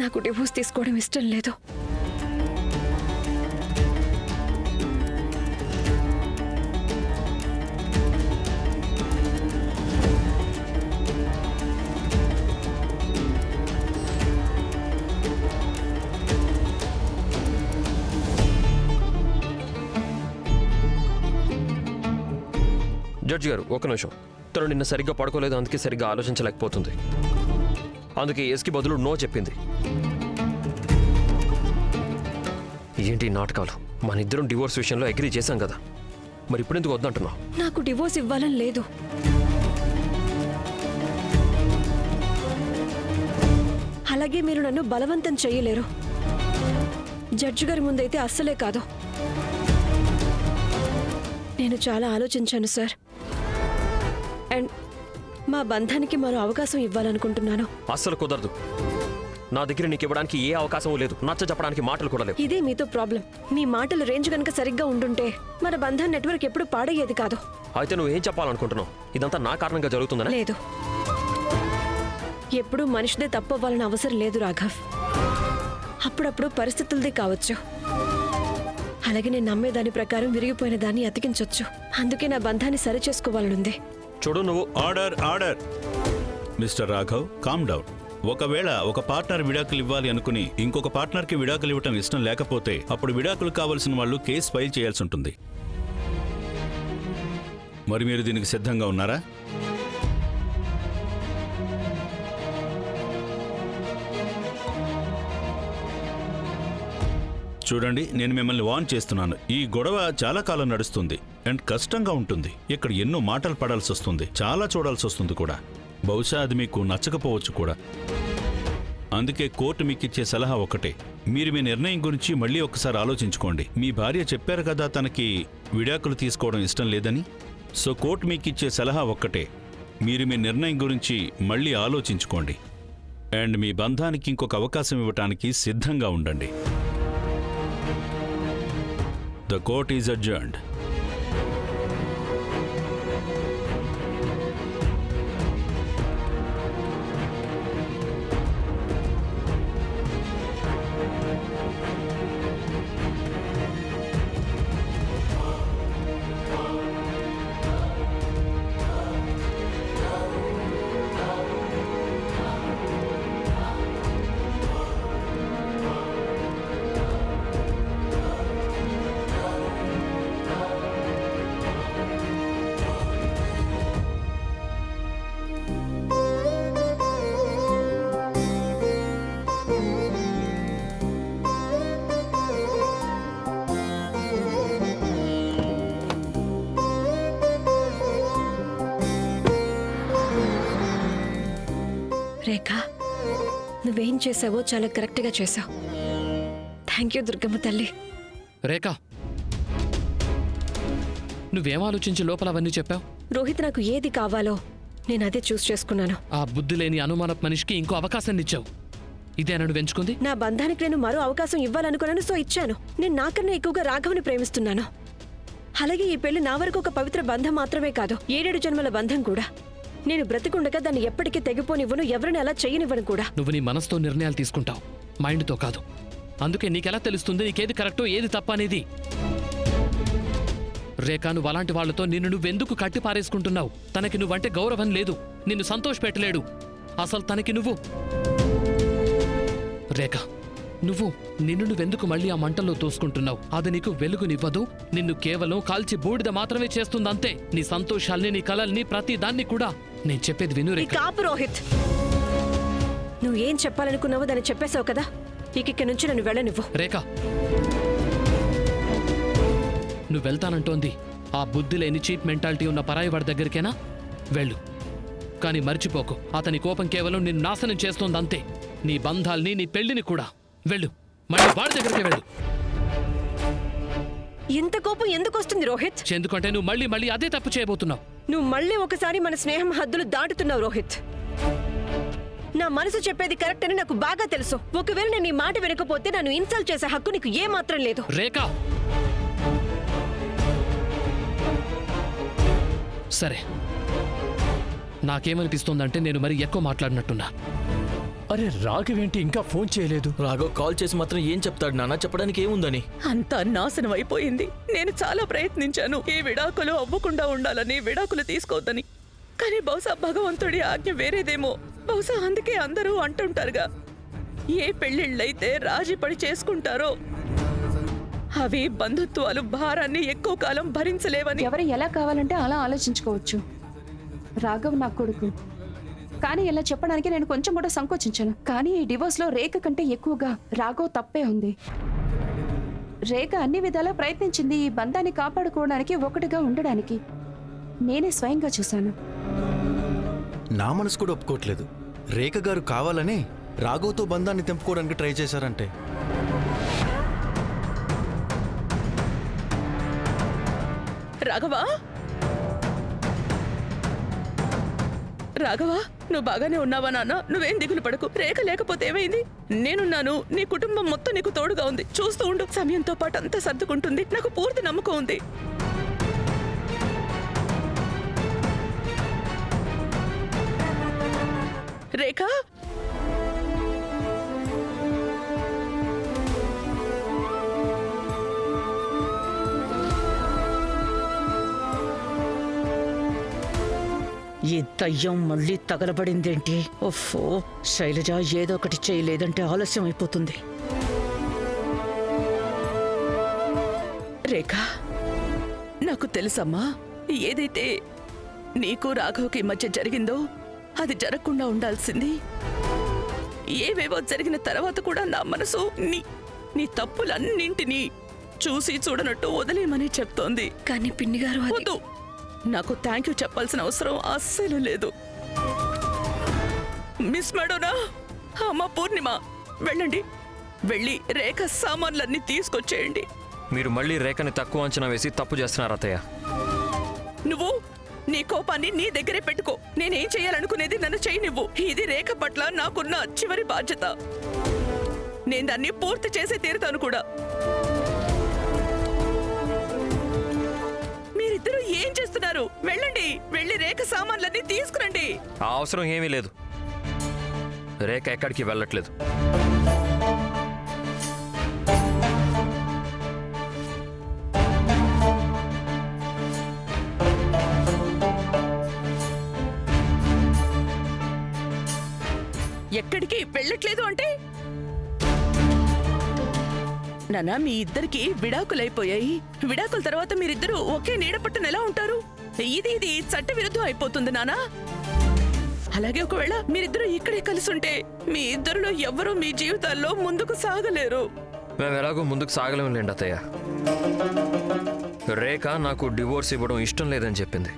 నాకు డివోర్స్ తీసుకోవడం ఇష్టం లేదు. జడ్జి గారు ఒక నిమిషం. తను నిన్న సరిగ్గా పడుకోలేదు, అందుకే సరిగ్గా ఆలోచించలేకపోతుంది. అందుకే ఎస్కి బదులు నో చెప్పింది. ఏంటి నాటకాలు? మన ఇద్దరం డివోర్స్ విషయంలో అగ్రీ చేశాం కదా, మరి ఇప్పుడు ఎందుకు వద్దంటున్నావు? నాకు డివోర్స్ ఇవ్వాలని లేదు. అలాగే మీరు నన్ను బలవంతం చెయ్యలేరు. జడ్జి గారి ముందైతే అస్సలే కాదు. నేను చాలా ఆలోచించాను సార్. అండ్ మా బంధానికి మరో అవకాశం ఇవ్వాలనుకుంటున్నాను. అస్సలు కుదరదు. నా దగ్గర నీకు ఇవ్వడానికి ఏ అవకాశం లేదు. నచ్చ చెప్పడానికి మాటలు కూడా లేవు. ఇదే మీతో ప్రాబ్లం. మీ మాటల రేంజ్ కనుక సరిగ్గా ఉండుంటే మన బంధం నెట్వర్క్ ఎప్పుడు పాడయ్యేది కాదు. అయితే నువ్వేం చెప్పాలనుకుంటున్నావు? ఇదంతా నా కారణంగా జరుగుతుందనా? లేదు, ఎప్పుడూ మనిషిదే తప్పవ్వాలని అవసరం లేదు రాఘవ్. అప్పుడప్పుడు పరిస్థితులదే కావచ్చు. అలాగే నేను నమ్మేదాని ప్రకారం విరిగిపోయిన దాన్ని అతికించొచ్చు. అందుకే నా బంధాన్ని సరిచేసుకోవాలనుంది. చూడు నువ్వు. Order mister Raghav, calm down. ఒకవేళ ఒక పార్ట్నర్ విడాకులు ఇవ్వాలి అనుకుని ఇంకొక పార్ట్నర్కి విడాకులు ఇవ్వటం ఇష్టం లేకపోతే అప్పుడు విడాకులు కావాల్సిన వాళ్ళు కేసు ఫైల్ చేయాల్సి ఉంటుంది. మరి మీరు దీనికి సిద్ధంగా ఉన్నారా? చూడండి, నేను మిమ్మల్ని వార్న్ చేస్తున్నాను. ఈ గొడవ చాలా కాలం నడుస్తుంది అండ్ కష్టంగా ఉంటుంది. ఇక్కడ ఎన్నో మాటలు పడాల్సి వస్తుంది, చాలా చూడాల్సి వస్తుంది కూడా. బహుశా అది మీకు నచ్చకపోవచ్చు కూడా. అందుకే కోర్టు మీకిచ్చే సలహా ఒకటే, మీరు మీ నిర్ణయం గురించి మళ్ళీ ఒకసారి ఆలోచించుకోండి. మీ భార్య చెప్పారు కదా తనకి విడాకులు తీసుకోవడం ఇష్టం లేదని. సో కోర్టు మీకిచ్చే సలహా ఒక్కటే, మీరు మీ నిర్ణయం గురించి మళ్ళీ ఆలోచించుకోండి అండ్ మీ బంధానికి ఇంకొక అవకాశం ఇవ్వటానికి సిద్ధంగా ఉండండి. The court is adjourned. రేఖ, నువ్వేం చేసావో చాలా కరెక్ట్గా చేసావు. థ్యాంక్ యూ దుర్గమ్మ తల్లి. రేఖ, నువ్వేం ఆలోచించి లోపల అవన్నీ చెప్పావు? రోహిత్ నాకు ఏది కావాలో నేను అదే చూస్ చేసుకున్నాను. ఆ బుద్ధి లేని అనుమానపు మనిషికి ఇంకో అవకాశాన్ని ఇచ్చావు. ఇదేనా నువ్వు ఎంచుకుంది? నా బంధానికి నేను మరో అవకాశం ఇవ్వాలనుకున్నాను, సో ఇచ్చాను. నేను నాకన్నా ఎక్కువగా రాఘవ్ని ప్రేమిస్తున్నాను. అలాగే ఈ పెళ్లి నా వరకు ఒక పవిత్ర బంధం మాత్రమే కాదు, 7 జన్మల బంధం కూడా. నేను బ్రతికుండగా దాన్ని ఎప్పటికీ తెగిపోనివ్వను, ఎవరిని అలా చేయనివ్వను కూడా. నువ్వు నీ మనసుతో నిర్ణయాలు తీసుకుంటావు, మైండ్తో కాదు. అందుకే నీకెలా తెలుస్తుంది నీకేది కరెక్టో ఏది తప్ప అనేది? రేఖ, నువ్వు అలాంటి వాళ్లతో నిన్ను నువ్వెందుకు కట్టి పారేసుకుంటున్నావు? తనకి నువ్వంటే గౌరవం లేదు, నిన్ను సంతోష పెట్టలేడు. అసలు తనకి నువ్వు రేఖ, నిన్ను నువ్వెందుకు మళ్ళీ ఆ మంటల్లో తోసుకుంటున్నావు? అది నీకు వెలుగునివ్వదు, నిన్ను కేవలం కాల్చి బూడిద మాత్రమే చేస్తుందంతే. నీ సంతోషాల్ని, నీ కలల్ని, ప్రతి దాన్ని కూడా. నేను చెప్పేది విను రేఖ. కాపు రోహిత్, నువ్వు ఏం చెప్పాలనుకున్నావో దాన్ని చెప్పేశావు కదా, ఇక్కడి నుంచి నన్ను వెళ్ళనివ్వు. రేఖ, నువ్వు వెళ్తానంటోంది ఆ బుద్ధి లేని చీప్ మెంటాలిటీ ఉన్న పరాయి వాడి దగ్గరికేనా? వెళ్ళు, కానీ మర్చిపోకు, అతని కోపం కేవలం నిన్ను నాశనం చేస్తోందంతే. నీ బంధాల్ని, నీ పెళ్లిని కూడా. వెళ్ళు, మళ్ళీ వాడి దగ్గరికి వెళ్ళు. ఇంత కోపం ఎందుకు వస్తుంది రోహిత్? ఎందుకంటే నువ్వు మళ్ళీ మళ్ళీ అదే తప్పు చేయబోతున్నావు. నువ్వు మళ్ళీ ఒకసారి మన స్నేహం హద్దులు దాటుతున్నావు రోహిత్. నా మనసు చెప్పేది కరెక్ట్ అని నాకు బాగా తెలుసు. ఒకవేళ నేను నీ మాట వినకపోతే నన్ను ఇన్సల్ట్ చేసే హక్కు నీకు ఏ మాత్రం లేదు. రేఖ, సరే, నాకేమనిపిస్తోందంటే నేను మరి ఎక్కువ మాట్లాడినట్టున్నా. అరే రాఘవేంటి ఇంకా ఫోన్ చేయలేదు? రాఘవ్ కాల్ చేసి మాత్రం ఏం చెప్తాడు నాన్న? చెప్పడానికి ఏముందని? అంతా నాశనం అయిపోయింది. నేను చాలా ప్రయత్నించాను ఈ విడాకులు అవ్వకుండా ఉండాలని, విడాకులు తీసుకోవద్దని. కానీ బహుశా భగవంతుడి ఆజ్ఞ వేరేదేమో. బహుశా అందుకే అందరూ అంటుంటారుగా, ఏ పెళ్ళిళ్ళైతే రాజీ పడి చేసుకుంటారో అవి బంధుత్వాలు భారాన్ని ఎక్కువ కాలం భరించలేవని. ఎవరు ఎలా కావాలంటే అలా ఆలోచించుకోవచ్చు. రాఘవ్ నా కొడుకు, కానీ ఇలా చెప్పడానికి నేను కొంచెం కూడా సంకోచించాను. కానీ ఈ డివోర్స్ లో రేఖ కంటే ఎక్కువగా రాఘవ్ తప్పే ఉంది. రేఖ అన్ని విధాలా ప్రయత్నించింది ఈ బంధాన్ని కాపాడుకోవడానికి, ఒకటిగా ఉండడానికి. నేనే స్వయంగా చూశాను. నా మనసు కూడా ఒప్పుకోవట్లేదు. రేఖ గారు కావాలని రాఘవ్తో బంధాన్ని తెంపుకోవడానికి ట్రై చేశారంటే. రాఘవా, రాఘవా, నువ్వు బాగానే ఉన్నావా నాన్న? నువ్వేం దిగులు పడకు. రేఖ లేకపోతే ఏమైంది? నేనున్నాను. నీ కుటుంబం మొత్తం నీకు తోడుగా ఉంది. చూస్తూ ఉండు, సమయంతో పాటు అంతా సర్దుకుంటుంది. నాకు పూర్తి నమ్మకం ఉంది. రేఖ, ఈ దయ్యం మళ్ళీ తగలబడిందేంటి? ఓఫో, శైలజ ఏదో ఒకటి చేయలేదంటే ఆలస్యం అయిపోతుంది. రేఖ, నాకు తెలుసమ్మా, ఏదైతే నీకు రాఘవ్కి మధ్య జరిగిందో అది జరగకుండా ఉండాల్సింది. ఏవేవో జరిగిన తర్వాత కూడా నా మనసు నీ తప్పులన్నింటినీ చూసి చూడనట్టు వదిలేయమని చెప్తోంది. కానీ పిన్ని గారు వద్దు, నాకు థ్యాంక్ యూ చెప్పాల్సిన అవసరం అస్సలు లేదు. మిస్ మేడోనా, అమ్మ పూర్ణిమ, వెళ్ళండి. వెళ్ళి రేఖ సామాన్లన్నీ తీసుకొచ్చేయండి. మీరు మళ్ళీ రేఖని తక్కువ అంచనా వేసి తప్పు చేస్తున్నారు అత్తయ్య. నువ్వు నీ కోపాన్ని నీ దగ్గరే పెట్టుకో. నేనేం చేయాలనుకునేది నన్ను చేయనివ్వు. ఇది రేఖ పట్ల నాకున్న చివరి బాధ్యత. నేను దాన్ని పూర్తి చేసే తీరుతాను కూడా. మీరిద్దరూ ఏం చేస్తున్నారు? వెళ్ళండి, వెళ్ళి రేఖ సామాన్లన్నీ తీసుకురండి. ఆ అవసరం ఏమీ లేదు. రేఖ ఎక్కడికి వెళ్ళట్లేదు. ఎక్కడికి వెళ్ళట్లేదు అంటే? నానా, మీ ఇద్దరికి విడాకులైపోయాయి. విడాకుల తర్వాత మీరిద్దరూ ఒకే నీడ పట్టున ఎలా ఉంటారు? ఇది చట్ట విరుద్ధం అయిపోతుంది నానా. అలాగే ఒకవేళ మీరిద్దరూ ఇక్కడే కలిసి ఉంటే మీ ఇద్దరిలో ఎవ్వరూ మీ జీవితాల్లో ముందుకు సాగలేరు. మేము ఎలాగో ముందుకు సాగలేములేండి అత్తయ్య. రేఖ నాకు డివోర్స్ ఇవ్వడం ఇష్టం లేదని చెప్పింది.